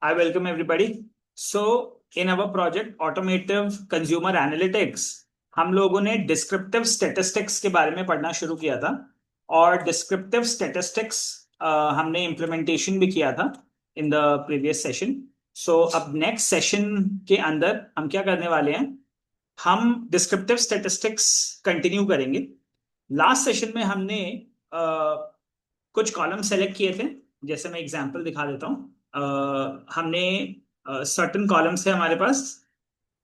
I welcome everybody. So, in our project Automotive Consumer Analytics, हम लोगों ने descriptive statistics के बारे में पढ़ना शुरू किया था और डिस्क्रिप्टिव स्टैटिस्टिक्स हमने इम्प्लीमेंटेशन भी किया था इन द प्रीवियस सेशन. सो अब नेक्स्ट सेशन के अंदर हम क्या करने वाले हैं, हम डिस्क्रिप्टिव स्टैटिस्टिक्स कंटिन्यू करेंगे. लास्ट सेशन में हमने कुछ कॉलम सेलेक्ट किए थे. जैसे मैं एग्जांपल दिखा देता हूँ. हमने सर्टेन कॉलम्स थे हमारे पास.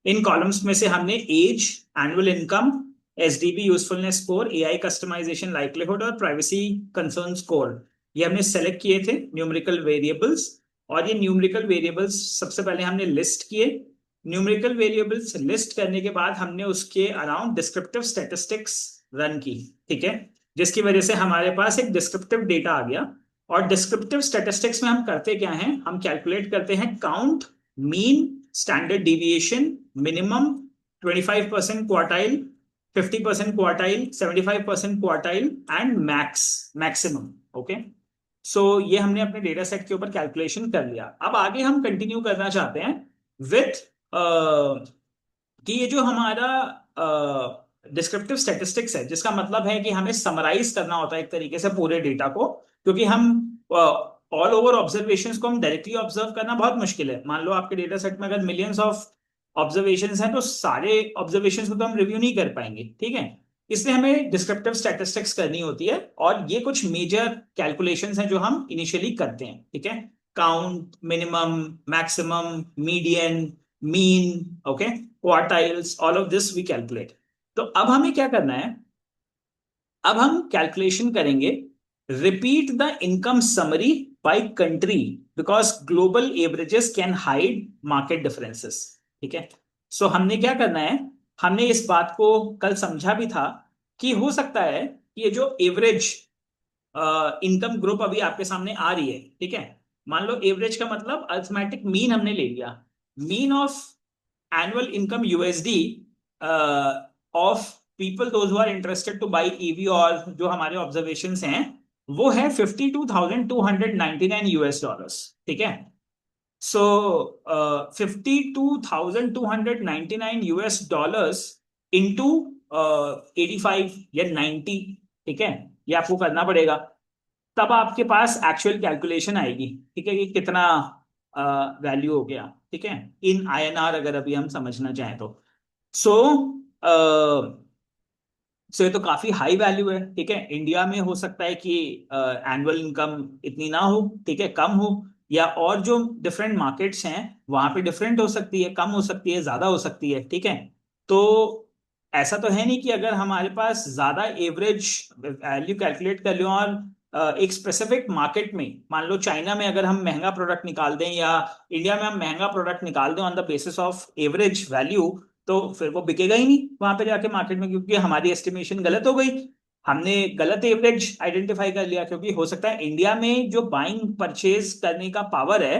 इन कॉलम्स में से हमने age, annual income, SDB usefulness score, AI customisation likelihood और प्राइवेसी कंसर्न स्कोर, ये हमने सेलेक्ट किए थे न्यूमेरिकल वेरिएबल्स. और ये न्यूमेरिकल वेरिएबल्स सबसे पहले हमने लिस्ट किए. न्यूमेरिकल वेरिएबल्स लिस्ट करने के बाद हमने उसके अराउंड डिस्क्रिप्टिव स्टैटिस्टिक्स रन की. ठीक है, जिसकी वजह से हमारे पास एक डिस्क्रिप्टिव डेटा आ गया. और डिस्क्रिप्टिव स्टैटिस्टिक्स में हम करते क्या हैं, हम कैलकुलेट करते हैं count, mean, standard deviation, minimum, 25% quartile, 50% quartile, 75% quartile and maximum. Okay, so ये हमने अपने डेटा सेट के ऊपर कैलकुलेशन कर लिया. अब आगे हम कंटिन्यू करना चाहते हैं विथ कि ये जो हमारा डिस्क्रिप्टिव स्टैटिस्टिक्स है, जिसका मतलब है कि हमें समराइज करना होता है एक तरीके से पूरे डेटा को, क्योंकि हम ऑल ओवर ऑब्जर्वेशंस को हम डायरेक्टली ऑब्जर्व करना बहुत मुश्किल है. मान लो आपके डेटा सेट में अगर मिलियंस ऑफ ऑब्जर्वेशंस हैं तो सारे ऑब्जर्वेशंस को तो हम रिव्यू नहीं कर पाएंगे. ठीक है, इसलिए हमें डिस्क्रिप्टिव स्टैटिस्टिक्स करनी होती है. और ये कुछ मेजर कैलकुलेशंस हैं जो हम इनिशियली करते हैं. ठीक है, count, minimum, maximum, median, mean, okay, quartiles, all of this we calculate. तो अब हमें क्या करना है, अब हम कैलकुलेशन करेंगे repeat the income summary by country because global averages can hide market differences. ठीक है, सो हमने क्या करना है, हमने इस बात को कल समझा भी था कि हो सकता है कि ये जो एवरेज इनकम ग्रुप अभी आपके सामने आ रही है, ठीक है, मान लो एवरेज का मतलब अर्थमेटिक मीन हमने ले लिया. Mean of annual income USD of people those who are interested to buy EV, और जो हमारे ऑब्जर्वेशंस हैं वो है 52,299 यूएस डॉलर्स. ठीक है, सो 52,299 यूएस डॉलर्स इंटू 85 या 90. ठीक है, ये आपको करना पड़ेगा. तब आपके पास एक्चुअल कैलकुलेशन आएगी. ठीक है, कि कितना वैल्यू हो गया. ठीक है, इन आईएनआर अगर अभी हम समझना चाहें तो. सो सो ये तो काफी हाई वैल्यू है. ठीक है, इंडिया में हो सकता है कि एनुअल इनकम इतनी ना हो, ठीक है, कम हो, या और जो डिफरेंट मार्केट्स हैं वहां पे डिफरेंट हो सकती है, कम हो सकती है, ज्यादा हो सकती है. ठीक है, तो ऐसा तो है नहीं कि अगर हमारे पास ज्यादा एवरेज वैल्यू कैलकुलेट कर लो और एक स्पेसिफिक मार्केट में, मान लो चाइना में अगर हम महंगा प्रोडक्ट निकाल दें या इंडिया में हम महंगा प्रोडक्ट निकाल दें on the basis of average value, तो फिर वो बिकेगा ही नहीं वहां पे जाके मार्केट में, क्योंकि हमारी एस्टिमेशन गलत हो गई. हमने गलत एवरेज आइडेंटिफाई कर लिया, क्योंकि हो सकता है इंडिया में जो बाइंग परचेज करने का पावर है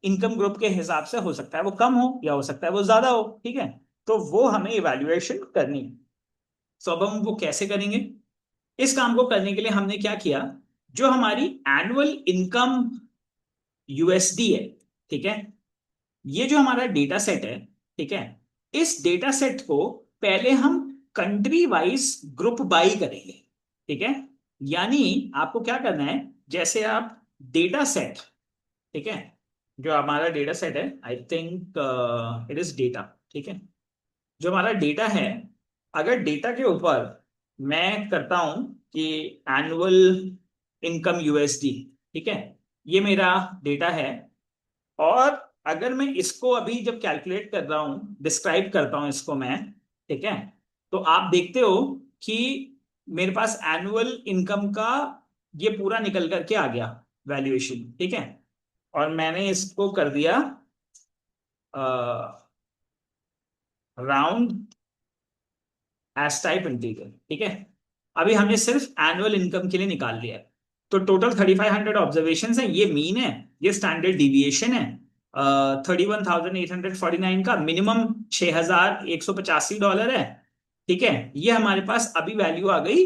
इनकम ग्रुप के हिसाब से, हो सकता है वो कम हो या हो सकता है वो ज्यादा हो. ठीक है, तो वो हमें इवेल्युएशन करनी है. सो अब हम वो कैसे करेंगे, इस काम को करने के लिए हमने क्या किया, जो हमारी एनुअल इनकम यूएसडी है, ठीक है, ये जो हमारा डेटा सेट है, ठीक है, इस डेटा सेट को पहले हम कंट्री वाइज ग्रुप बाई करेंगे. ठीक है, यानी आपको क्या करना है, जैसे आप डेटा सेट, ठीक है, जो हमारा डेटा सेट है, I think it is data. ठीक है, जो हमारा डेटा है, अगर डेटा के ऊपर मैं करता हूं कि एनुअल इनकम यूएसडी, ठीक है, ये मेरा डेटा है. और अगर मैं इसको अभी जब कैलकुलेट कर रहा हूं, डिस्क्राइब करता हूं इसको मैं, ठीक है, तो आप देखते हो कि मेरे पास एनुअल इनकम का ये पूरा निकल करके आ गया वैल्यूएशन. ठीक है, और मैंने इसको कर दिया राउंड एस टाइप इंटीजर. ठीक है, अभी हमने सिर्फ एनुअल इनकम के लिए निकाल लिया है. तो टोटल 3500 ऑब्जर्वेशन है, ये मीन है, ये स्टैंडर्ड डिविएशन है. 31,849 का मिनिमम $6,185 है. ठीक है, ये हमारे पास अभी वैल्यू आ गई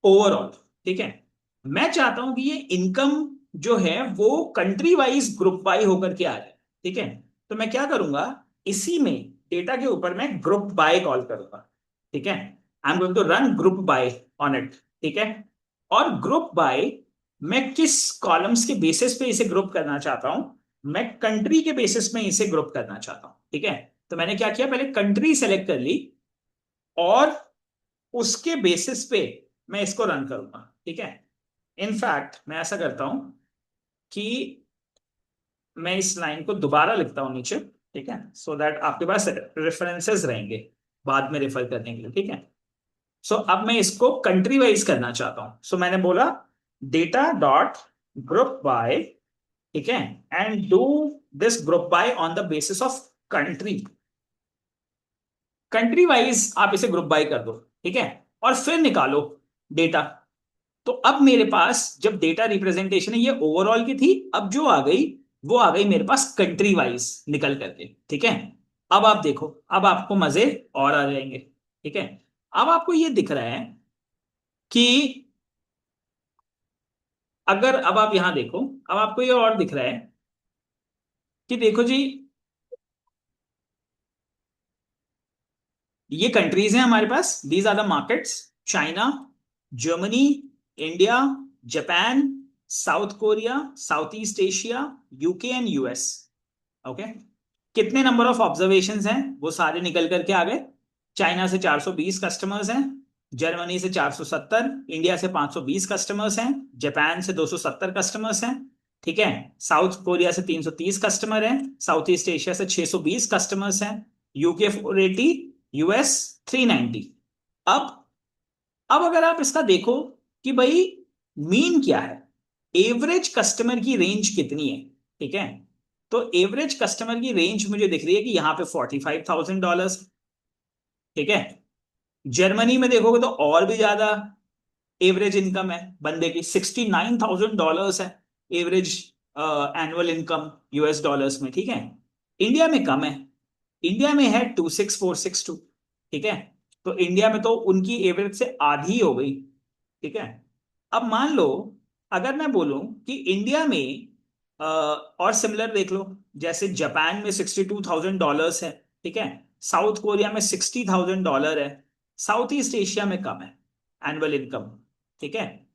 ओवरऑल. ठीक है, मैं चाहता हूं कि ये इनकम जो है वो कंट्री वाइज ग्रुप बाय होकर के आ रहे हैं। ठीक है, तो मैं क्या करूंगा, इसी में डेटा के ऊपर मैं ग्रुप बाय कॉल करूंगा। ठीक है, I am going to run group by on it. ठीक है, और ग्रुप बाय मैं किस कॉलम्स के बेसिस पे इसे ग्रुप करना चाहता हूं, मैं कंट्री के बेसिस में इसे ग्रुप करना चाहता हूं। ठीक है, तो मैंने क्या किया, पहले कंट्री सेलेक्ट कर ली और उसके बेसिस पे मैं इसको रन करूंगा। ठीक है, इनफैक्ट मैं ऐसा करता हूं कि मैं इस लाइन को दोबारा लिखता हूं नीचे। ठीक है, सो दैट आपके पास रेफरेंसेस रहेंगे बाद में रेफर करने के लिए। ठीक है, सो अब मैं इसको कंट्री वाइज करना चाहता हूं। सो मैंने बोला डेटा डॉट ग्रुप बाय। ठीक है, and do this group by on the basis of country. Country wise आप इसे ग्रुप बाय कर दो। ठीक है, और फिर निकालो डेटा। तो अब मेरे पास जब डेटा रिप्रेजेंटेशन है ये ओवरऑल की थी, अब जो आ गई वो आ गई मेरे पास कंट्री वाइज निकल करके। ठीक है, अब आप देखो, अब आपको मजे और आ जाएंगे। ठीक है, अब आपको ये दिख रहा है कि अगर अब आप यहां देखो, अब आपको ये और दिख रहा है कि देखो जी, ये कंट्रीज हैं हमारे पास, these are the markets. China, Germany, India, Japan, South Korea, South East Asia, UK and US. Okay, कितने नंबर ऑफ ऑब्जर्वेशंस हैं वो सारे निकल करके आ गए। चाइना से 420 कस्टमर्स हैं, जर्मनी से 470, इंडिया से 520 कस्टमर्स हैं, जापान से 270 कस्टमर्स हैं। ठीक है, साउथ कोरिया से 330 कस्टमर हैं, साउथ ईस्ट एशिया से 620 कस्टमर्स हैं, यूके 480, यूएस 390। अब अब अगर आप इसका देखो कि भाई मीन क्या है, एवरेज कस्टमर की रेंज कितनी है। ठीक है, तो एवरेज कस्टमर की रेंज मुझे दिख रही है कि यहां पे $45,000। ठीक है, जर्मनी में देखोगे तो और भी ज्यादा एवरेज इनकम है बंदे की, $69,000 है average annual income US dollars में। ठीक है, इंडिया में कम है, इंडिया में है 26,462। ठीक है, तो इंडिया में तो उनकी एवरेज से आधी हो गई। ठीक है, अब मान लो अगर मैं बोलूं कि इंडिया में और सिमिलर देख लो, जैसे जापान में $62,000 है। ठीक है, साउथ कोरिया में $60,000 है, साउथ ईस्ट एशिया में कम है एनुअल इनकम। ठीक है,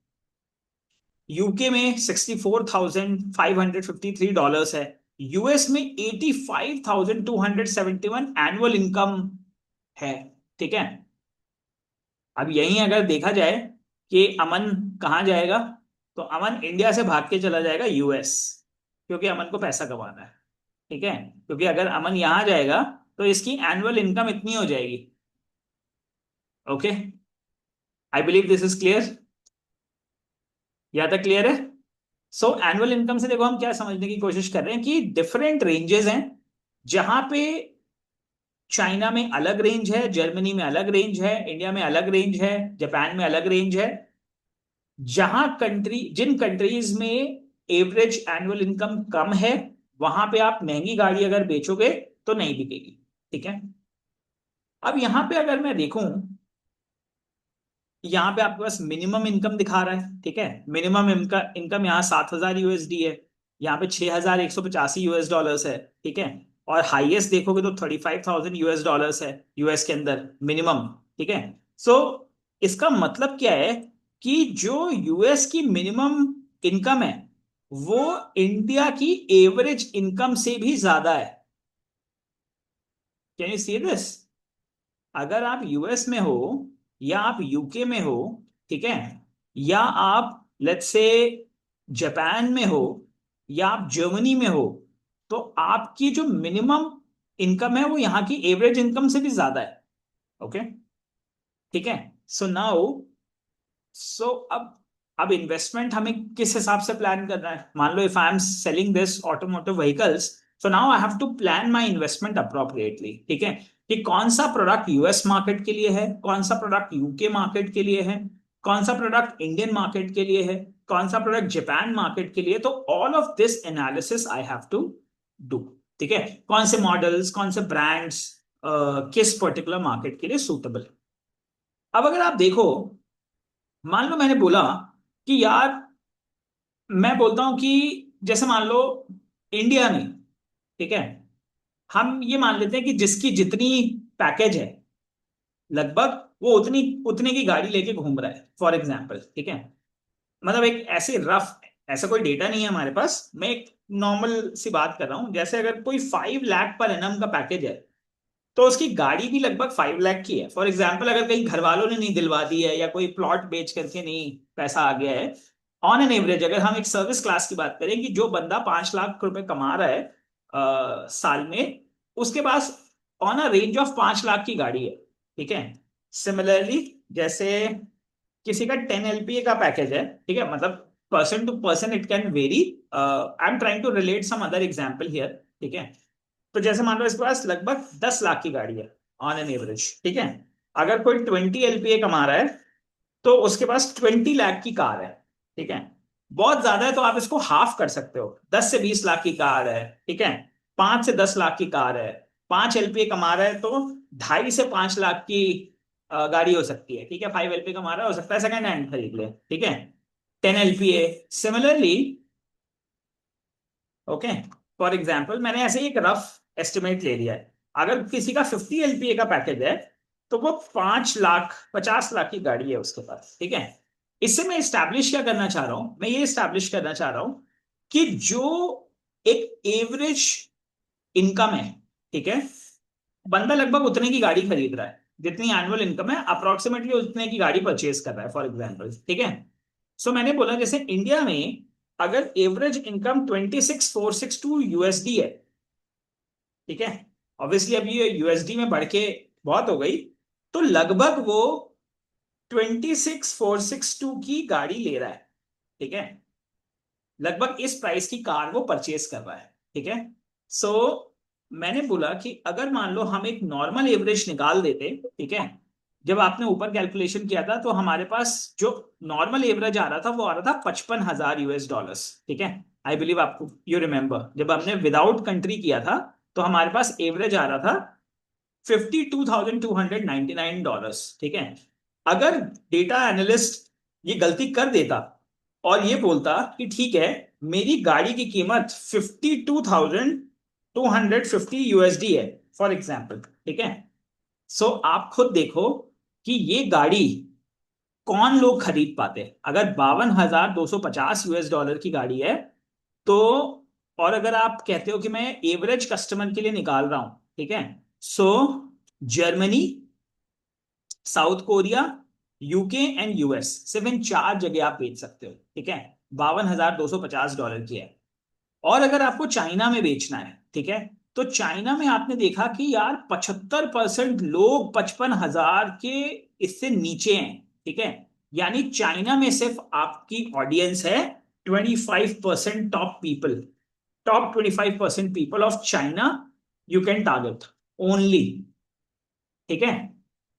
यूके में $64,553 है, यूएस में 85,271 एनुअल इनकम है। ठीक है, अब यहीं अगर देखा जाए कि अमन कहाँ जाएगा, तो अमन इंडिया से भाग के चला जाएगा यूएस, क्योंकि अमन को पैसा कमाना है। ठीक है, क्योंकि अगर अमन यहां जाएगा तो इसकी एनुअल इनकम इतनी हो जाएगी। Okay, I believe this is clear. या तक क्लियर है? सो एनुअल इनकम से देखो हम क्या समझने की कोशिश कर रहे हैं कि डिफरेंट रेंजेस हैं, जहां पे चाइना में अलग रेंज है, जर्मनी में अलग रेंज है, इंडिया में अलग रेंज है, जापान में अलग रेंज है। जहां कंट्री, जिन कंट्रीज में एवरेज एनुअल इनकम कम है, वहां पे आप महंगी गाड़ी अगर बेचोगे तो नहीं बिकेगी। ठीक है, अब यहां पे अगर मैं देखूं, यहाँ पे आपके पास मिनिमम इनकम दिखा रहा है। ठीक है, मिनिमम इनकम यहाँ 7,000 यूएसडी है, यहाँ पे 6,185 यूएस डॉलर्स है। ठीक है, और हाईएस्ट देखोगे तो 35,000 यूएस डॉलर्स है यूएस के अंदर मिनिमम। ठीक है, सो इसका मतलब क्या है कि जो यूएस की मिनिमम इनकम है वो इंडिया की एवरेज इनकम से भी ज्यादा है। Can you see this? अगर आप यूएस में हो या आप यूके में हो, ठीक है, या आप लेट्स से जापान में हो या आप जर्मनी में हो, तो आपकी जो मिनिमम इनकम है वो यहाँ की एवरेज इनकम से भी ज्यादा है। ओके, ठीक है, सो नाउ, सो अब इन्वेस्टमेंट हमें किस हिसाब से प्लान करना है। मान लो if I am selling this automotive vehicles, so now I have to plan my investment appropriately. ठीक है, कि कौन सा प्रोडक्ट यूएस मार्केट के लिए है, कौन सा प्रोडक्ट यूके मार्केट के लिए है, कौन सा प्रोडक्ट इंडियन मार्केट के लिए है, कौन सा प्रोडक्ट जापान मार्केट के लिए। तो all of this analysis I have to do. ठीक है, कौन से मॉडल्स, कौन से ब्रांड्स किस पर्टिकुलर मार्केट के लिए सूटेबल है। अब अगर आप देखो, मान लो मैंने बोला कि यार मैं बोलता हूं कि जैसे मान लो इंडिया में, ठीक है, हम ये मान लेते हैं कि जिसकी जितनी पैकेज है लगभग वो उतनी उतने की गाड़ी लेके घूम रहा है, फॉर एग्जाम्पल, ठीक है। मतलब एक ऐसे रफ, ऐसा कोई डेटा नहीं है हमारे पास, मैं एक नॉर्मल सी बात कर रहा हूँ। जैसे अगर कोई 5 लाख पर एनम का पैकेज है तो उसकी गाड़ी भी लगभग 5 लाख की है, फॉर एग्जाम्पल। अगर कहीं घर वालों ने नहीं दिलवा दी है या कोई प्लॉट बेच करके नहीं पैसा आ गया है, ऑन एन एवरेज अगर हम एक सर्विस क्लास की बात करें कि जो बंदा 5 लाख रुपए कमा रहा है साल में, उसके pass on a range of 5 lakh की गाड़ी है, ठीक है। सिमिलरली जैसे किसी का 10 LPA का पैकेज है, ठीक है, मतलब person to person it can vary. I am trying to relate some other example here, ठीक है। तो जैसे मान लो इसके पास लगभग 10 लाख की गाड़ी है ऑन एन एवरेज, ठीक है। अगर कोई 20 LPA कमा रहा है तो उसके पास 20 लाख की कार है, ठीक है। बहुत ज्यादा है तो आप इसको हाफ कर सकते हो, 10 से 20 लाख की कार है, ठीक है। 5 से 10 लाख की कार है। 5 LPA कमा रहा है तो 2.5 से 5 लाख की गाड़ी हो सकती है, ठीक है। 5 LPA कमा रहा है, हो सकता है सेकंड हैंड खरीद ले, ठीक है। 10 LPA similarly, okay. For example मैंने ऐसे ही एक रफ एस्टिमेट ले लिया है। अगर किसी का 50 LPA का पैकेज है तो वो 5 लाख 50 लाख की गाड़ी है उसके पास, ठीक है। इससे मैं इस्टेब्लिश क्या करना चाह रहा हूं, मैं ये इस्टेब्लिश करना चाह रहा हूं कि जो एक एवरेज इनकम है, ठीक है, बंदा लगभग उतने की गाड़ी खरीद रहा है जितनी एनुअल इनकम है, अप्रोक्सीमेटली उतने की गाड़ी परचेज कर रहा है, फॉर एग्जाम्पल, ठीक है। सो मैंने बोला जैसे इंडिया में अगर एवरेज इनकम 26,462 USD है, ठीक है। ऑब्वियसली अभी ये यूएसडी में बढ़ के बहुत हो गई, तो लगभग वो 26,462 की गाड़ी ले रहा है, ठीक है। लगभग इस प्राइस की कार वो परचेज कर रहा है, ठीक है। सो मैंने बोला कि अगर मान लो हम एक नॉर्मल एवरेज निकाल देते, ठीक है। जब आपने ऊपर कैलकुलेशन किया था तो हमारे पास जो नॉर्मल एवरेज आ रहा था वो आ रहा था 55,000 US डॉलर्स, ठीक है। आई बिलीव आपको यू रिमेंबर जब हमने विदाउट कंट्री किया था तो हमारे पास एवरेज आ रहा था $52,299, ठीक है। अगर डेटा एनालिस्ट ये गलती कर देता और ये बोलता कि ठीक है मेरी गाड़ी की कीमत 52,250 USD है, फॉर एग्जाम्पल, ठीक है। सो आप खुद देखो कि ये गाड़ी कौन लोग खरीद पाते हैं। अगर 52,250 US डॉलर की गाड़ी है तो, और अगर आप कहते हो कि मैं एवरेज कस्टमर के लिए निकाल रहा हूं, ठीक है। So Germany, South Korea, UK and US, सिर्फ इन 4 जगह आप बेच सकते हो, ठीक है। 52,250 डॉलर की है। और अगर आपको चाइना में बेचना है, ठीक है, तो चाइना में आपने देखा कि यार 75% लोग 55,000 के इससे नीचे हैं, ठीक है। यानी चाइना में सिर्फ आपकी ऑडियंस है 25% top people, top 25% people of China you can target only, ठीक है।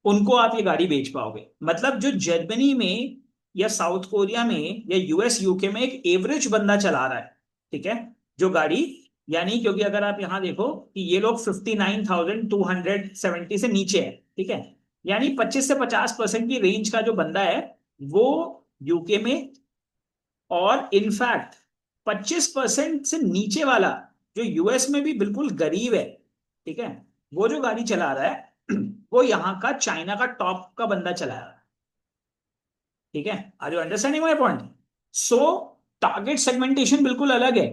उनको आप ये गाड़ी बेच पाओगे। मतलब जो जर्मनी में या साउथ कोरिया में या यूएस यूके में एक एवरेज बंदा चला रहा है, ठीक है, जो गाड़ी, यानी क्योंकि अगर आप यहां देखो कि ये लोग 59,270 से नीचे है, ठीक है। यानी 25 से 50% की रेंज का जो बंदा है वो यूके में, और इनफैक्ट 25% से नीचे वाला जो यूएस में भी बिल्कुल गरीब है, ठीक है, वो जो गाड़ी चला रहा है वो यहाँ का चाइना का टॉप का बंदा चला रहा है, ठीक है। Are you understanding my point? So target segmentation बिल्कुल अलग है,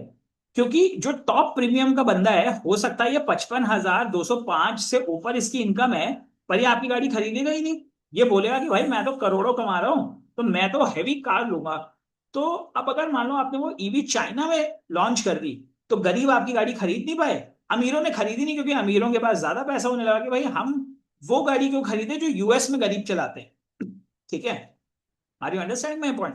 क्योंकि जो टॉप प्रीमियम का बंदा है हो सकता है ये 55,205 से ऊपर इसकी इनकम है, पर ये आपकी गाड़ी खरीदेगा ही नहीं। ये बोलेगा कि भाई मैं तो करोड़ों कमा रहा हूं तो मैं तो हैवी कार लूंगा। तो अब अगर मान लो आपने वो ईवी चाइना में लॉन्च कर दी तो गरीब आपकी गाड़ी खरीद नहीं पाए, अमीरों ने खरीदी नहीं क्योंकि अमीरों के पास ज्यादा पैसा होने लगा कि भाई हम वो गाड़ी क्यों खरीदे जो यूएस में गरीब चलाते हैं, ठीक है। Are you understand my point?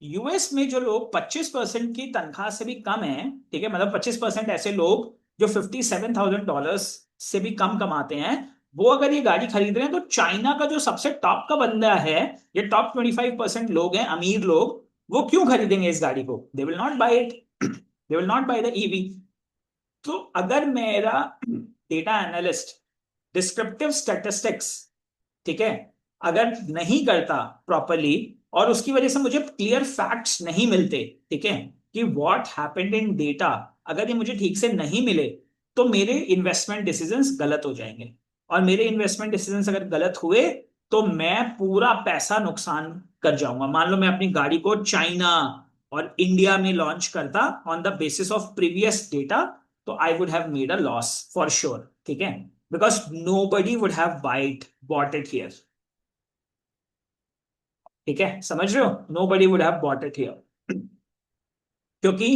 US में जो लोग 25% की तनख्वाह से भी कम है, ठीक है, मतलब 25% ऐसे लोग जो $57,000 से भी कम कमाते हैं, वो अगर ये गाड़ी खरीद रहे हैं तो चाइना का जो सबसे टॉप का बंदा है, ये टॉप 25% लोग हैं, अमीर लोग, वो क्यों खरीदेंगे इस गाड़ी को? They will not buy it, they will not buy the EV. तो अगर मेरा डेटा एनालिस्ट डिस्क्रिप्टिव स्टैटिस्टिक्स, ठीक है, अगर नहीं करता प्रॉपरली और उसकी वजह से मुझे क्लियर फैक्ट्स नहीं मिलते, ठीक है, कि व्हाट हैपेंड इन डेटा, अगर ये मुझे ठीक से नहीं मिले तो मेरे इन्वेस्टमेंट डिसीजंस गलत हो जाएंगे, और मेरे इन्वेस्टमेंट डिसीजंस अगर गलत हुए तो मैं पूरा पैसा नुकसान कर जाऊंगा। मान लो मैं अपनी गाड़ी को चाइना और इंडिया में लॉन्च करता on the basis of previous data, तो I would have made a loss for sure, ठीक है, because nobody would have bought bought it here. ठीक है, समझ रहे हो, nobody would have bought it here, क्योंकि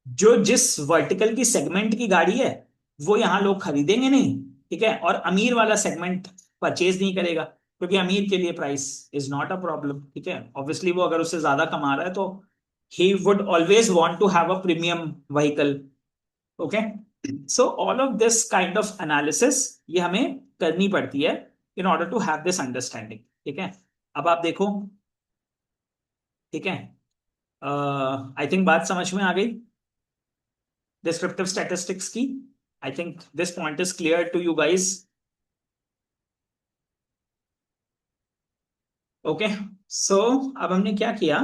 जो जिस वर्टिकल की सेगमेंट की गाड़ी है वो यहां लोग खरीदेंगे नहीं, ठीक है, और अमीर वाला सेगमेंट परचेज नहीं करेगा, क्योंकि अमीर के लिए price is not a problem, ठीक है, ऑब्वियसली वो अगर उससे ज्यादा कमा रहा है तो he would always want to have a premium vehicle. Okay, so all of this kind of analysis ये हमें करनी पड़ती है in order to have this understanding, ठीक है। अब आप देखो, ठीक है, आई थिंक बात समझ में आ गई डिस्क्रिप्टिव स्टैटिस्टिक्स की। I think this point is clear to you guys. Okay, so अब हमने क्या किया,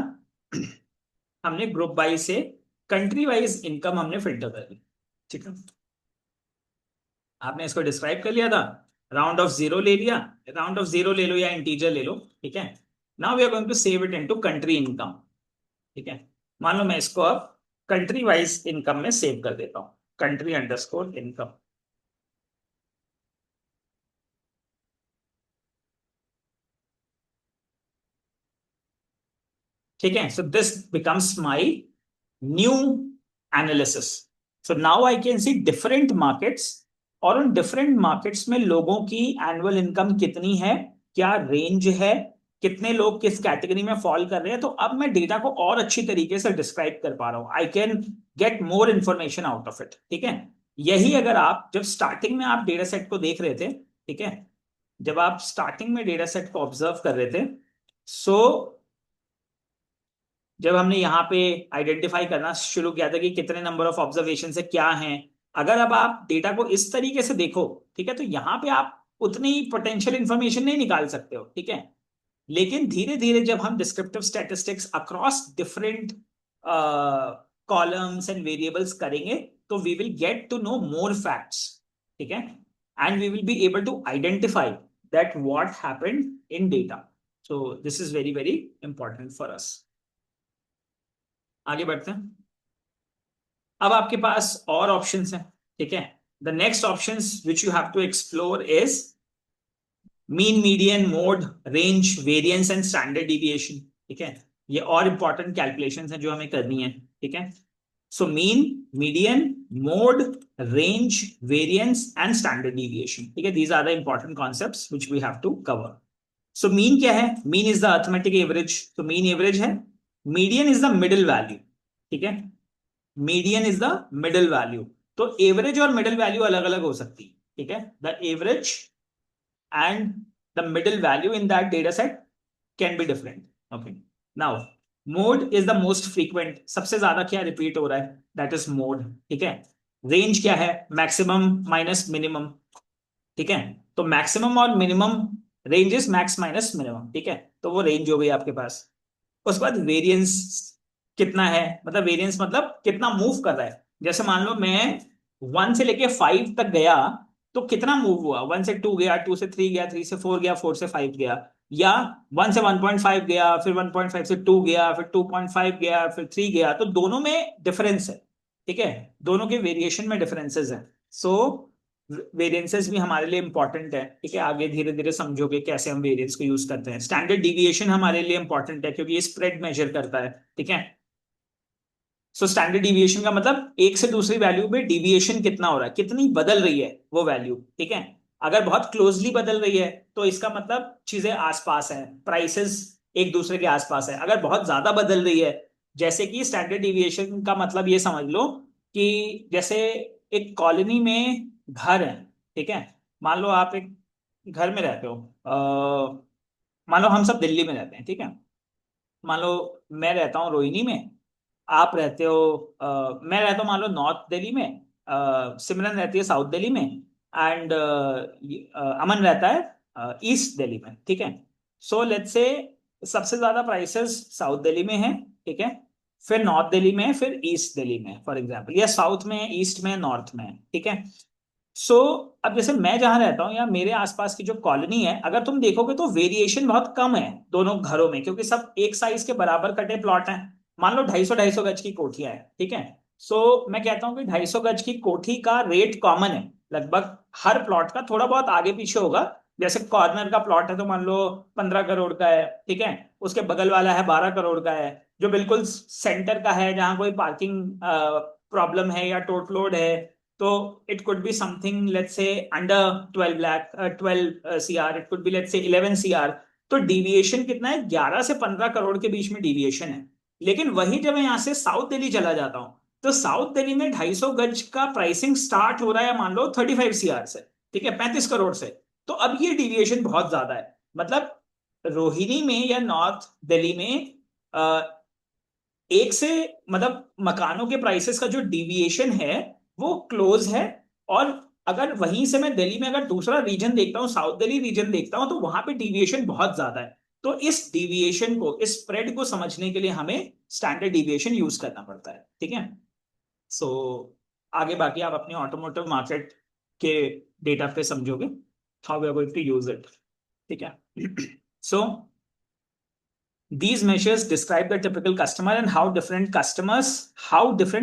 हमने ग्रुप वाइज से कंट्री वाइज इनकम हमने फिल्टर कर ली, ठीक है, आपने इसको डिस्क्राइब कर लिया था, राउंड ऑफ जीरो ले लिया, राउंड ऑफ जीरो ले लो या इंटीजर ले लो, ठीक है। Now we are going to save it into country income, ठीक है। मान लो मैं इसको अब कंट्री वाइज इनकम में सेव कर देता हूं, कंट्री अंडरस्कोर इनकम, ठीक है। So this becomes my new analysis. So now I can see different markets, और उन डिफरेंट मार्केट्स में लोगों की एनुअल इनकम कितनी है, क्या रेंज है, कितने लोग किस कैटेगरी में फॉल कर रहे हैं। तो अब मैं डेटा को और अच्छी तरीके से डिस्क्राइब कर पा रहा हूं, I can get more information out of it, ठीक है। यही अगर आप जब स्टार्टिंग में आप डेटा सेट को देख रहे थे, ठीक है, जब आप स्टार्टिंग में डेटा सेट को ऑब्जर्व कर रहे थे, सो जब हमने यहाँ पे आइडेंटिफाई करना शुरू किया था कि कितने नंबर ऑफ ऑब्जर्वेशन से क्या हैं, अगर अब आप डेटा को इस तरीके से देखो, ठीक है, तो यहाँ पे आप उतनी पोटेंशियल इंफॉर्मेशन नहीं निकाल सकते हो, ठीक है। लेकिन धीरे धीरे जब हम descriptive statistics across different columns and variables करेंगे, तो we will get to know more facts, ठीक है, and we will be able to identify that what happened in data. So this is very very important for us. आगे बढ़ते हैं। अब आपके पास और ऑप्शंस हैं, ठीक है। The next options which you have to explore is mean, median, mode, range, variance and standard deviation, ठीक है। ये और इंपॉर्टेंट कैलकुलेशंस हैं जो हमें करनी है, ठीक है। So mean, median, mode, range, variance and standard deviation, ठीक है, these are the important concepts which we have to cover. So mean क्या है, mean is the arithmetic average, तो मीन एवरेज है। Median is the middle value, ठीक है, median is the middle value. तो average और मिडिल वैल्यू अलग अलग हो सकती है, ठीक है, the average and the middle value in that data set can be different. Okay, now mode is the most frequent, सबसे ज्यादा क्या रिपीट हो रहा है, दैट इज मोड, ठीक है। रेंज क्या है, मैक्सिमम माइनस मिनिमम, ठीक है, तो मैक्सिमम और minimum, range is max minus minimum, ठीक है, तो वो रेंज हो गई आपके पास। उसके बाद वेरिएंस कितना है, मतलब वेरिएंस मतलब कितना मूव कर रहा है, जैसे मान लो मैं 1 से लेके 5 तक गया, तो कितना मूव हुआ, 1 से 2 गया, 2 से 3 गया, 3 से 4 गया, 4 से 5 गया, या 1 से 1.5 गया, फिर 1.5 से 2 गया, फिर 2.5 गया, फिर 3 गया, तो दोनों में डिफरेंस है, ठीक है, दोनों के वेरिएशन में डिफरेंसेस है। सो वेरिएंसेस भी हमारे लिए इंपॉर्टेंट है, ठीक है, आगे धीरे धीरे समझोगे कैसे हम वेरिएंस को यूज करते हैं। स्टैंडर्ड डिविएशन हमारे लिए इंपॉर्टेंट है क्योंकि ये स्प्रेड मेजर करता है, ठीक है। सो स्टैंडर्ड डिविएशन का मतलब एक से दूसरी वैल्यू में डिविएशन कितना हो रहा है, कितनी बदल रही है वो वैल्यू, ठीक है। अगर बहुत क्लोजली बदल रही है तो इसका मतलब चीजें आसपास है, प्राइसेस एक दूसरे के आसपास है। अगर बहुत ज्यादा बदल रही है, जैसे कि स्टैंडर्ड डिविएशन का मतलब ये समझ लो कि जैसे एक कॉलोनी में घर है, ठीक है, मान लो आप एक घर में रहते हो, मान लो हम सब दिल्ली में रहते हैं, ठीक है, मान लो मैं रहता हूँ रोहिणी में, आप रहते हो मैं रहता हूँ मान लो नॉर्थ दिल्ली में, सिमरन रहती है साउथ दिल्ली में, एंड अमन रहता है ईस्ट दिल्ली में, ठीक है। सो लेट्स से सबसे ज्यादा प्राइसेस साउथ दिल्ली में है, ठीक है, फिर नॉर्थ दिल्ली में है, फिर ईस्ट दिल्ली में फॉर एग्जाम्पल, या साउथ में है, ईस्ट में है, नॉर्थ में है, ठीक है। सो अब जैसे मैं जहां रहता हूँ या मेरे आसपास की जो कॉलोनी है, अगर तुम देखोगे तो वेरिएशन बहुत कम है दोनों घरों में, क्योंकि सब एक साइज के बराबर कटे प्लॉट हैं। मान लो 250 गज की कोठियां हैं, ठीक है। सो मैं कहता हूँ कि 250 गज की कोठी का रेट कॉमन है लगभग हर प्लॉट का, थोड़ा बहुत आगे पीछे होगा। जैसे कॉर्नर का प्लॉट है तो मान लो 15 करोड़ का है, ठीक है। उसके बगल वाला है 12 करोड़ का है। जो बिल्कुल सेंटर का है जहाँ कोई पार्किंग प्रॉब्लम है या टोट लोड है, तो it could be something let's say under 12 lakh, 12 CR, it could be let's say 11 CR। तो डिविएशन कितना है, 11 से 15 करोड़ के बीच में डिविएशन है। लेकिन वही जब मैं यहाँ से साउथ दिल्ली चला जाता हूँ, तो साउथ दिल्ली में 250 गज का प्राइसिंग स्टार्ट हो रहा है मान लो 35 CR से, ठीक है, 35 करोड़ से। तो अब ये डिविएशन बहुत ज्यादा है। मतलब रोहिणी में या नॉर्थ दिल्ली में एक से, मतलब मकानों के प्राइसेस का जो डिविएशन है वो क्लोज है। और अगर वहीं से मैं दिल्ली में अगर दूसरा रीजन देखता हूँ, साउथ दिल्ली रीजन देखता हूँ, तो वहां पे डिविएशन बहुत ज्यादा है। तो इस डिविएशन को, इस स्प्रेड को समझने के लिए हमें स्टैंडर्ड डिविएशन यूज करना पड़ता है, ठीक है। सो आगे बाकी आप अपनी ऑटोमोटिव मार्केट के डेटा पे समझोगे how we are going to use it, ठीक है। सो these measures describe the typical customer and how different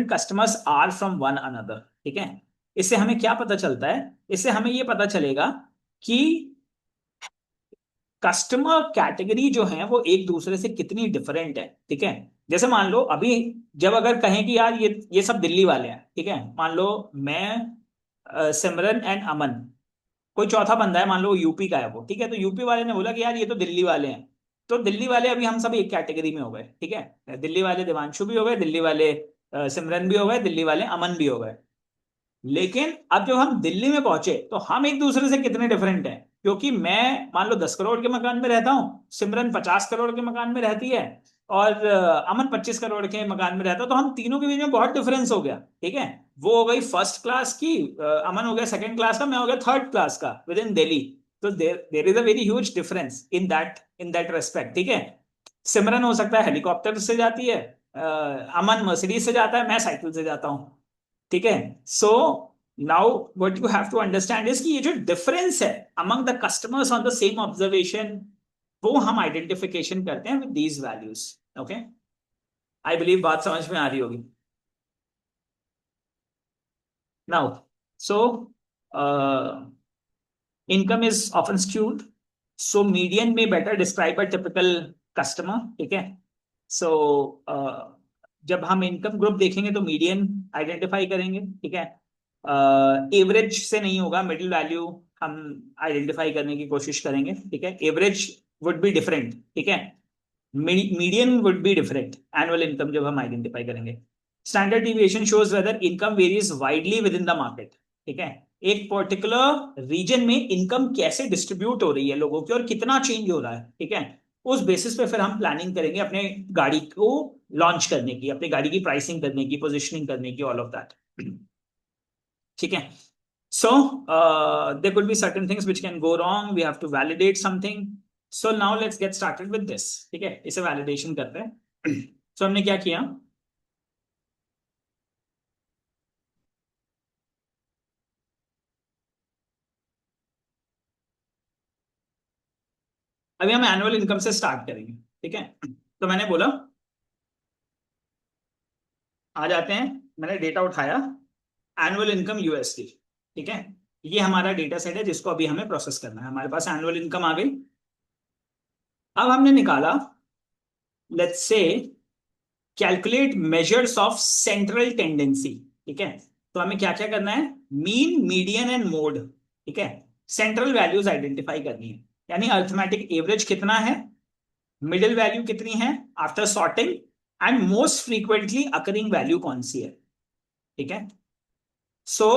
customers are from one another, ठीक है। इससे हमें क्या पता चलता है, इससे हमें ये पता चलेगा कि कस्टमर कैटेगरी जो है वो एक दूसरे से कितनी डिफरेंट है, ठीक है। जैसे मान लो अभी, जब अगर कहें कि यार ये सब दिल्ली वाले हैं, ठीक है। मान लो मैं, सिमरन एंड अमन, कोई चौथा बंदा है मान लो यूपी का है वो, ठीक है। तो यूपी वाले ने बोला कि यार ये तो दिल्ली वाले हैं। तो दिल्ली वाले अभी हम सब एक कैटेगरी में हो गए, ठीक है। दिल्ली वाले दिवांशु भी हो गए, दिल्ली वाले सिमरन भी हो गए, दिल्ली वाले अमन भी हो गए। लेकिन अब जब हम दिल्ली में पहुंचे तो हम एक दूसरे से कितने डिफरेंट हैं, क्योंकि मैं मान लो 10 करोड़ के मकान में रहता हूँ, सिमरन 50 करोड़ के मकान में रहती है, और अमन 25 करोड़ के मकान में रहता है। तो हम तीनों के बीच में बहुत डिफरेंस हो गया, ठीक है। वो हो गई फर्स्ट क्लास की, अमन हो गया सेकंड क्लास का, मैं हो गया थर्ड क्लास का विद इन दिल्ली। तो there is a very huge difference in that respect, ठीक है। सिमरन हो सकता है हेलीकॉप्टर से जाती है, अमन मर्सिडीज से जाता है, मैं साइकिल से जाता हूँ, ठीक है। So now what you have to understand is कि ये जो डिफरेंस है among the customers on the same observation, वो हम आइडेंटिफिकेशन करते हैं with these values, okay. I believe बात समझ में आ रही होगी now. So income is often skewed, so median may better describe a typical customer, ठीक है। सो जब हम इनकम ग्रुप देखेंगे तो मीडियन आइडेंटिफाई करेंगे, ठीक है। एवरेज से नहीं होगा, मिडिल वैल्यू हम आइडेंटिफाई करने की कोशिश करेंगे, ठीक है। एवरेज वुड बी डिफरेंट, ठीक है। Median would be different, annual income जब हम आइडेंटिफाई करेंगे। Standard deviation shows whether income varies widely within the market, ठीक है। एक पर्टिकुलर रीजन में इनकम कैसे डिस्ट्रीब्यूट हो रही है लोगों की और कितना चेंज हो रहा है, ठीक है। उस बेसिस पे फिर हम प्लानिंग करेंगे अपने गाड़ी को लॉन्च करने की, अपनी गाड़ी की प्राइसिंग करने की, पोजिशनिंग करने की, ऑल ऑफ दैट, ठीक है। So there could be certain things which can go wrong. We have to validate something. So now let's get started with this. ठीक है, इसे वैलिडेशन करते हैं। So हमने क्या किया, अभी हम एनुअल इनकम से स्टार्ट करेंगे, ठीक है। तो मैंने बोला आ जाते हैं, मैंने डेटा उठाया एनुअल इनकम यूएसडी, ठीक है। ये हमारा डेटा सेट है जिसको अभी हमें प्रोसेस करना है। हमारे पास एनुअल इनकम आ गई। अब हमने निकाला, let's say calculate measures of central tendency, ठीक है। तो हमें क्या क्या करना है, मीन मीडियन एंड मोड, ठीक है। सेंट्रल वैल्यूज आइडेंटिफाई करनी है, यानी अर्थमेटिक एवरेज कितना है, मिडिल वैल्यू कितनी है after sorting, and most frequently occurring value कौन सी है, ठीक है। सो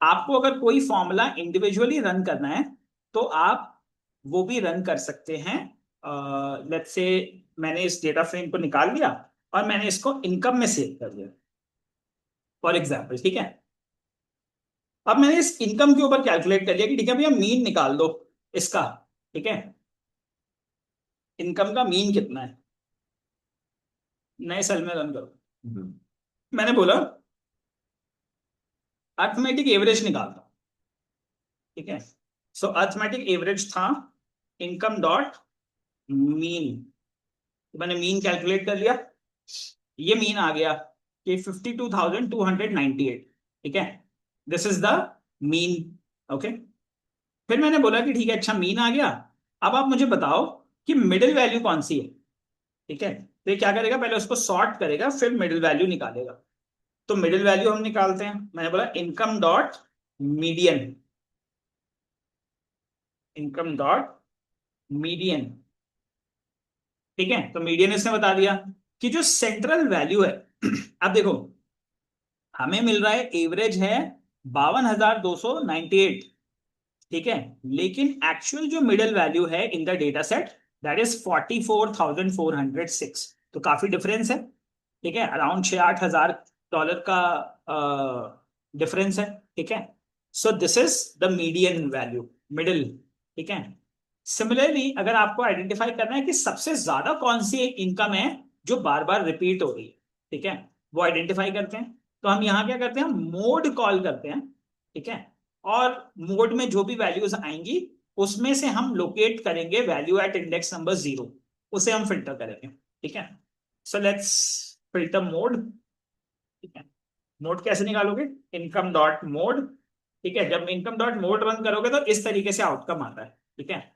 आपको अगर कोई फॉर्मूला इंडिविजुअली रन करना है तो आप वो भी रन कर सकते हैं। लेट्स से मैंने इस डेटा फ्रेम को निकाल लिया और मैंने इसको इनकम में सेव कर दिया फॉर एग्जाम्पल, ठीक है। अब मैंने इस इनकम के ऊपर कैलकुलेट कर लिया कि ठीक है भैया मीन निकाल दो इसका, ठीक है। इनकम का मीन कितना है, नए सेल में रन करो। मैंने बोला अर्थमेटिक एवरेज निकालता हूं, ठीक है। सो अर्थमेटिक एवरेज था इनकम डॉट मीन, मैंने मीन कैलकुलेट कर लिया, ये मीन आ गया कि 52,298, ठीक है, this is the mean. Okay, फिर मैंने बोला कि ठीक है अच्छा मीन आ गया, अब आप मुझे बताओ कि मिडिल वैल्यू कौन सी है, ठीक है। तो ये क्या करेगा, पहले उसको सॉर्ट करेगा फिर मिडिल वैल्यू निकालेगा। तो मिडिल वैल्यू हम निकालते हैं, मैंने बोला income dot median, income dot median, ठीक है। तो मीडियन इसने बता दिया कि जो सेंट्रल वैल्यू है अब देखो हमें मिल रहा है एवरेज है 52,298, ठीक है, लेकिन एक्चुअल जो मिडिल वैल्यू है in the data set that is 44,406, तो काफी डिफरेंस है, ठीक है, अराउंड 6-8 हजार डॉलर का डिफरेंस है, ठीक है। So this is the median value, middle, ठीक है। सिमिलरली अगर आपको आइडेंटिफाई करना है कि सबसे ज्यादा कौन सी इनकम है जो बार बार रिपीट हो रही है, ठीक है, वो आइडेंटिफाई करते हैं। तो हम यहाँ क्या करते हैं, मोड कॉल करते हैं, ठीक है, और मोड में जो भी वैल्यूज आएंगी उसमें से हम लोकेट करेंगे वैल्यू एट इंडेक्स नंबर 0, उसे हम फिल्टर करेंगे, ठीक है। सो लेट्स फिल्टर मोड, ठीक है। मोड कैसे निकालोगे, इनकम डॉट मोड, ठीक है, जब इनकम डॉट मोड रन करोगे तो इस तरीके से आउटकम आता है, ठीक है।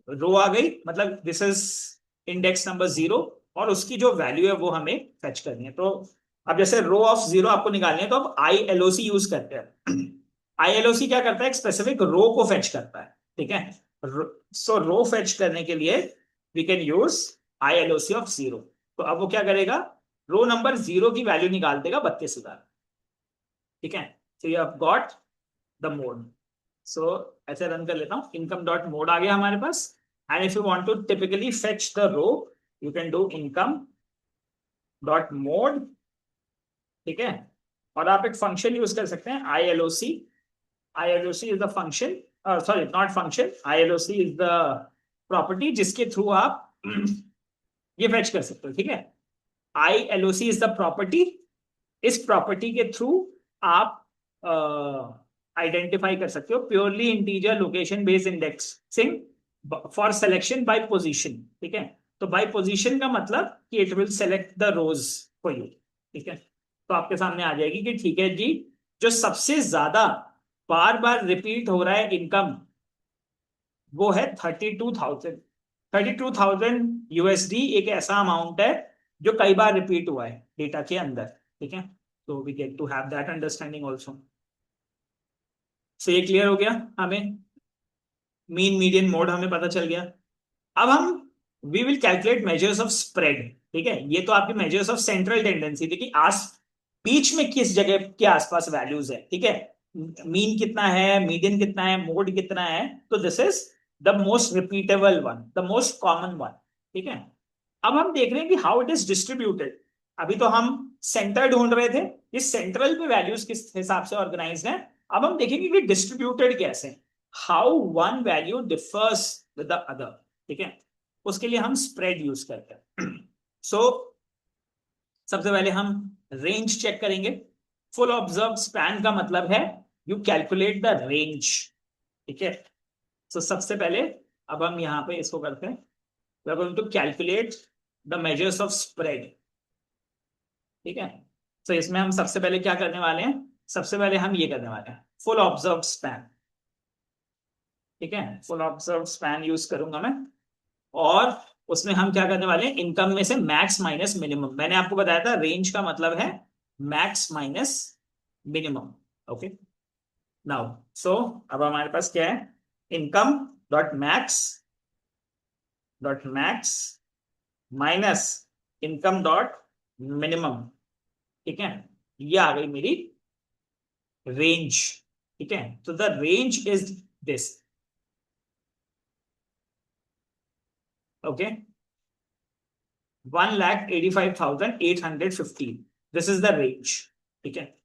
रो आ गई, मतलब दिस इज इंडेक्स नंबर 0, और उसकी जो वैल्यू है वो हमें फेच करनी है। तो अब जैसे रो ऑफ 0 आपको निकालनी है तो अब आई एल ओ सी यूज करते हैं। आई एल ओ सी क्या करता है, एक स्पेसिफिक रो को फेच करता है, ठीक है। सो रो फेच करने के लिए we can use I L O C of 0। तो अब वो क्या करेगा, रो नंबर 0 की वैल्यू निकाल देगा 32,000, ठीक है। तो you have got the mode. So ऐसे रन कर लेता हूँ, इनकम डॉट मोड आ गया हमारे पास। And if you want to typically fetch the row you can do income dot mode, ठीक है। और आप एक फंक्शन यूज कर सकते हैं I L O C, I L O C is the function, sorry not function, I L O C is the property जिसके थ्रू आप ये फेच कर सकते हो, ठीक है। I L O C is the property, इस प्रॉपर्टी के थ्रू आप आइडेंटिफाई कर सकते हो purely integer location based indexing for selection by position, ठीक है। तो बाय पोजीशन का मतलब कि it will select the rows for you, ठीक है। तो आपके सामने आ जाएगी कि ठीक है जी, जो सबसे ज्यादा बार बार रिपीट हो रहा है इनकम वो है 32,000। 32,000 यूएसडी एक ऐसा अमाउंट है जो कई बार रिपीट हुआ है डेटा के अंदर, ठीक है। तो we get to have that understanding also. So ये क्लियर हो गया हमें, मीन मीडियन मोड हमें पता चल गया। अब हम we will calculate measures of spread, ठीक है। ये तो आपकी मेजर्स ऑफ सेंट्रल टेंडेंसी थी कि आस बीच में किस जगह के आसपास वैल्यूज है, ठीक है। मीन कितना है, मीडियन कितना है, मोड कितना है, तो this is the most repeatable one, the most common one, ठीक है। अब हम देख रहे हैं कि हाउ इट इज डिस्ट्रीब्यूटेड। अभी तो हम सेंटर ढूंढ रहे थे, इस सेंट्रल पे वैल्यूज किस हिसाब से ऑर्गेनाइज है। अब हम देखेंगे कि डिस्ट्रीब्यूटेड कैसे, how one value differs with the other, ठीक है। उसके लिए हम स्प्रेड यूज करते हैं। सो सबसे पहले हम रेंज चेक करेंगे। फुल ऑब्जर्व स्पैन का मतलब है यू कैलकुलेट द रेंज, ठीक है। सो सबसे पहले अब हम यहां पे इसको करते हैं, we are going to calculate the measures of spread, ठीक है। सो इसमें हम सबसे पहले क्या करने वाले हैं, सबसे पहले हम ये करने वाले हैं फुल ऑब्जर्व स्पैन, ठीक है। फुल ऑब्जर्व स्पैन यूज करूंगा मैं, और उसमें हम क्या करने वाले हैं, इनकम में से मैक्स माइनस मिनिमम। मैंने आपको बताया था रेंज का मतलब है max minus minimum, okay. Now so अब हमारे पास क्या है, income dot max minus income dot minimum, ठीक है। ये आ गई मेरी रेंज, ठीक है। तो the range is this, okay, 1,85,815, this is the range, ठीक है।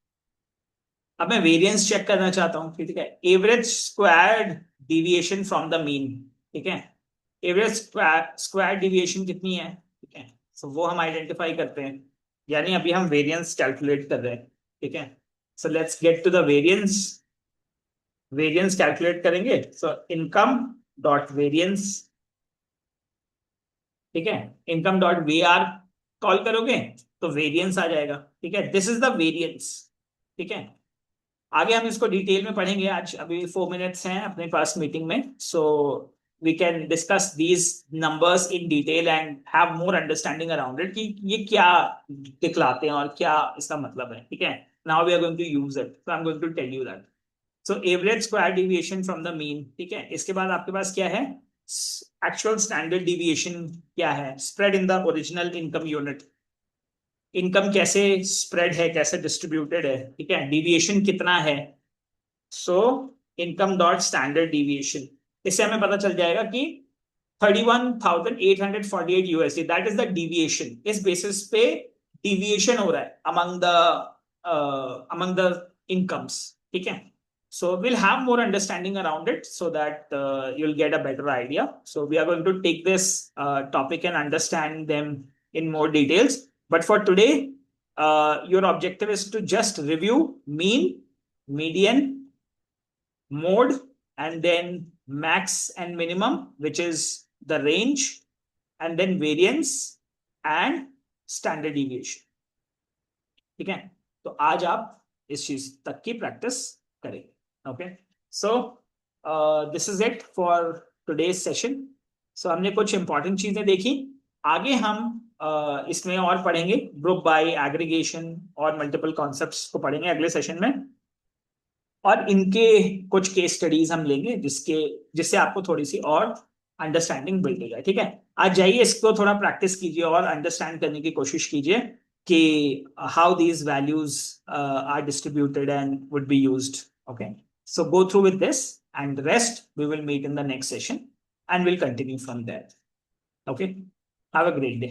अब मैं वेरिएंस चेक करना चाहता हूँ, ठीक है, average squared deviation from the mean, ठीक है। एवरेज स्क्वायर डिविएशन कितनी है, ठीक है। सो वो हम आइडेंटिफाई करते हैं, यानी अभी हम वेरिएंस कैलकुलेट कर रहे हैं, ठीक है। So let's get to the variance. Variance कैलकुलेट करेंगे, सो इनकम डॉट वेरिएंस, ठीक है। Income dot var call करोगे तो वेरिएंस आ जाएगा, ठीक है। दिस इज द वेरिएंस, ठीक है। आगे हम इसको डिटेल में पढ़ेंगे, आज अभी 4 मिनट्स हैं अपने पास मीटिंग में, so we can discuss these numbers in detail and have more understanding around it कि ये क्या दिखलाते हैं और क्या इसका मतलब है, ठीक है। Now we are going to use it, so I am going to tell you that. So average square deviation from the mean, ठीक है। इसके बाद आपके पास क्या है, एक्चुअल स्टैंडर्ड डिविएशन क्या है, spread in the original income unit, income कैसे स्प्रेड है, कैसे डिस्ट्रीब्यूटेड है, ठीक है, डिविएशन कितना है। सो इनकम डॉट स्टैंडर्ड डिविएशन, इससे हमें पता चल जाएगा कि 31,848 USD, that is the deviation. इस बेसिस पे डिविएशन हो रहा है अमंग द इनकम्स, ठीक है। So we'll have more understanding around it so that you'll get a better idea. So we are going to take this topic and understand them in more details. But for today, your objective is to just review mean, median, mode, and then max and minimum, which is the range, and then variance and standard deviation, ठीक है। तो आज आप इस चीज तक की practice करेंगे, okay. So this is it for today's session. So हमने कुछ इंपॉर्टेंट चीजें देखी, आगे हम इसमें और पढ़ेंगे, ग्रुप बाय, एग्रीगेशन और मल्टीपल कॉन्सेप्ट्स को पढ़ेंगे अगले सेशन में, और इनके कुछ केस स्टडीज हम लेंगे जिससे आपको थोड़ी सी और अंडरस्टैंडिंग बिल्ड हो जाए, ठीक है। आज जाइए इसको थोड़ा प्रैक्टिस कीजिए और अंडरस्टैंड करने की कोशिश कीजिए कि how these values are distributed and would be used, okay. So go through with this and rest we will meet in the next session and will continue from there, okay. Have a great day.